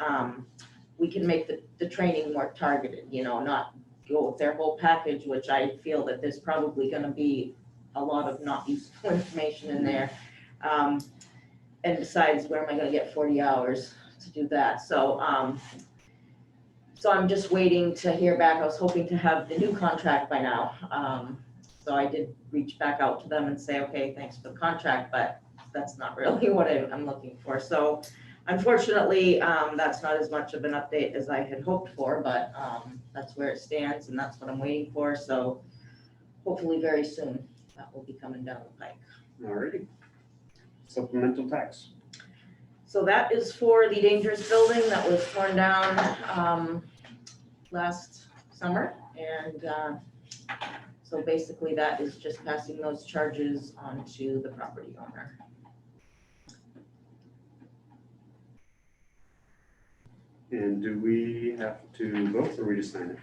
we can make the training more targeted, not go with their whole package, which I feel that there's probably gonna be a lot of not useful information in there. And besides, where am I gonna get 40 hours to do that? So I'm just waiting to hear back. I was hoping to have the new contract by now. So I did reach back out to them and say, okay, thanks for the contract, but that's not really what I'm looking for. So unfortunately, that's not as much of an update as I had hoped for, but that's where it stands and that's what I'm waiting for. So hopefully very soon that will be coming down the pike. All righty. Supplemental tax. So that is for the dangerous building that was torn down last summer. And so basically that is just passing those charges on to the property owner. And do we have to vote or we just sign it?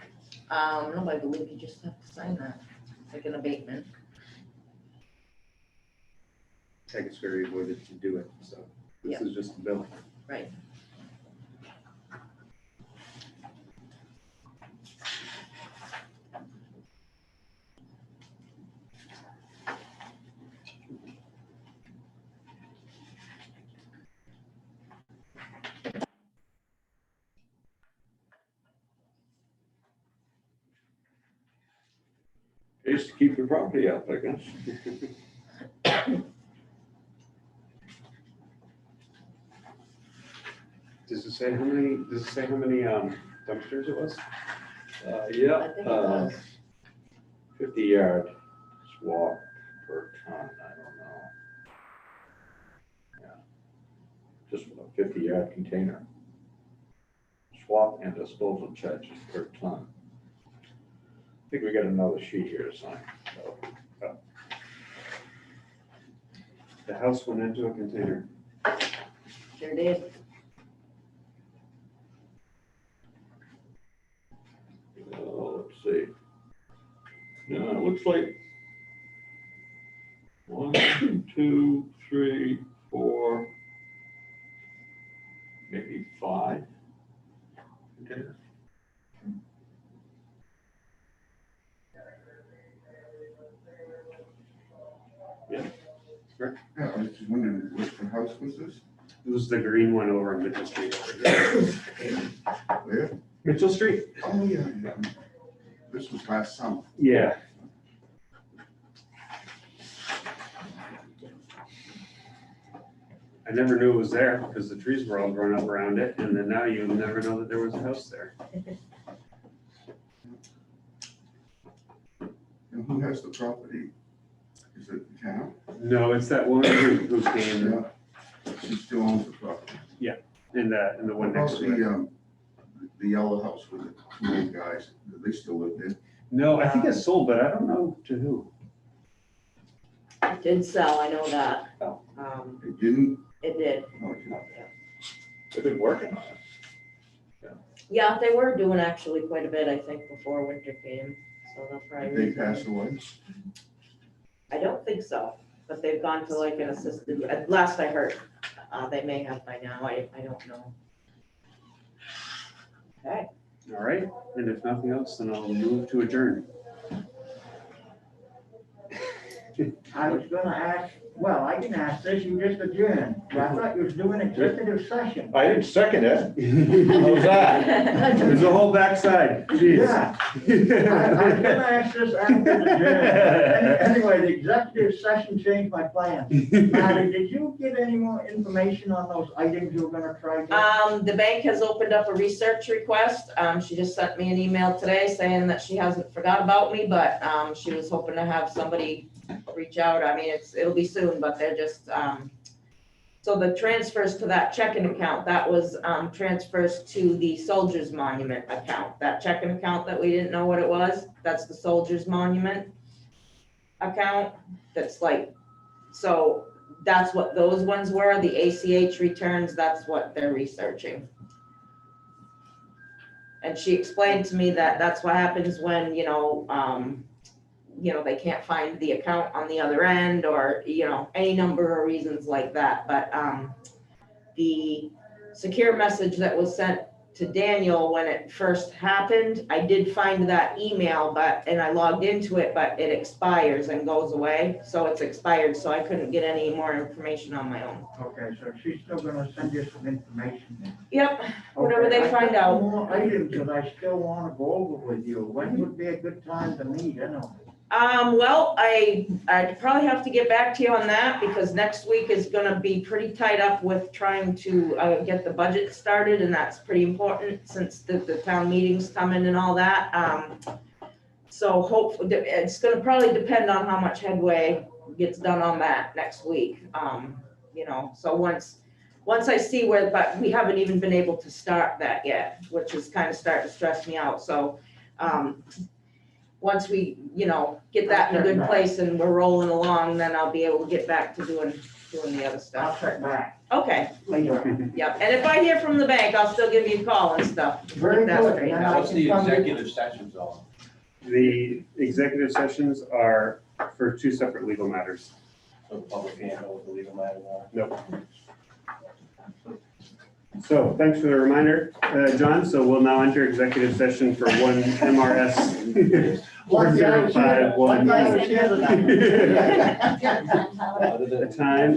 No, I believe you just have to sign that. It's like an abatement. I guess we already voted to do it, so this is just a bill. Right. Just to keep your property up, I guess. Does it say how many dumpsters it was? Yeah, I think it does. 50-yard swap per ton, I don't know. Yeah, just a 50-yard container. Swap and disposal charges per ton. I think we got another sheet here to sign. So, The house went into a container. Sure did. let's see. Yeah, it looks like 1, 2, 3, 4, maybe 5 containers. Yeah, I was just wondering, which house was this? It was the green one over on Mitchell Street. Where? Mitchell Street? Oh, yeah, yeah. This was last summer. Yeah. I never knew it was there because the trees were all grown up around it, and then now you never know that there was a house there. And who has the property? Is it the town? No, it's that woman who came Yeah. She still owns the property. in the one next to it. The yellow house with the 2 old guys, do they still live there? No, I think it's sold, but I don't know to who. It did sell, I know that. Oh. They didn't? It did. Oh, it didn't. They've been working on it. Yeah, they were doing actually quite a bit, I think, before winter came, so they'll probably. Did they pass away? I don't think so. But they've gone to like an assisted, at last I heard, they may have by now, I don't know. Okay, All right, and if nothing else, then I'll move to adjourn. I was gonna ask, well, I can ask this, you just adjourned. I thought you was doing executive session. I didn't second it. How's that? There's a whole backside, jeez. Yeah, I was gonna ask this after the adjournment. Anyway, the executive session changed my plan. Patty, did you get any more information on those items you were gonna try to? The bank has opened up a research request. She just sent me an email today saying that she hasn't forgot about me, but, she was hoping to have somebody reach out. I mean, it'll be soon, but they're just, so the transfers to that checking account, that was, transfers to the Soldiers Monument account. That checking account that we didn't know what it was, that's the Soldiers Monument account. That's like, so that's what those ones were, the ACH returns, that's what they're researching. And she explained to me that that's what happens when, they can't find the account on the other end, or, any number of reasons like that. But the secure message that was sent to Daniel when it first happened, I did find that email, and I logged into it, but it expires and goes away. So it's expired, so I couldn't get any more information on my own. Okay, so she's still gonna send you some information then? Yep, whatever Okay, they find out. More items that I still wanna go over with you. When would be a good time to meet, Well, I'd probably have to get back to you on that, because next week is gonna be pretty tied up with trying to get the budget started, and that's pretty important since the town meeting's coming and all that. So hopefully, it's gonna probably depend on how much headway gets done on that next week. So once I see where, but we haven't even been able to start that yet, which is kind of starting to stress me out. So, once we, get that in a good place and we're rolling along, then I'll be able to get back to doing the other I'll stuff. check back Okay, later. yep. And if I hear from the bank, I'll still give you a call and stuff. Very That's good. great. Then I What's the can come in. executive sessions on? The executive sessions are for two separate legal matters. So the public can't know what the legal matters are? Nope. So thanks for the reminder, John. So we'll now enter executive session for one MRS 4051. Other than- The time